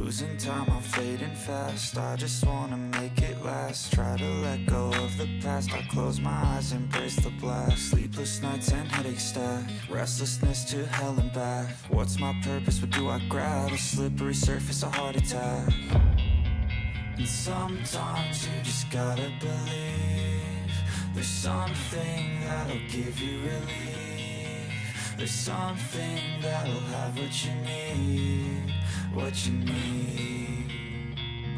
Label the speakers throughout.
Speaker 1: Losing time, I'm fading fast. I just wanna make it last. Try to let go of the past. I close my eyes, embrace the blast. Sleepless nights and headaches stack. Restlessness to hell and back. What's my purpose, what do I grab? A slippery surface, a heart attack. And sometimes you just gotta believe there's something that'll give you relief. There's something that'll have what you need, what you need.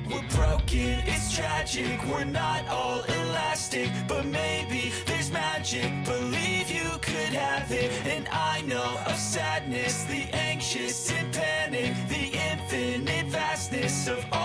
Speaker 1: We're broken, it's tragic, we're not all elastic, but maybe there's magic, believe you could have it. And I know of sadness, the anxious and panic, the infinite vastness of all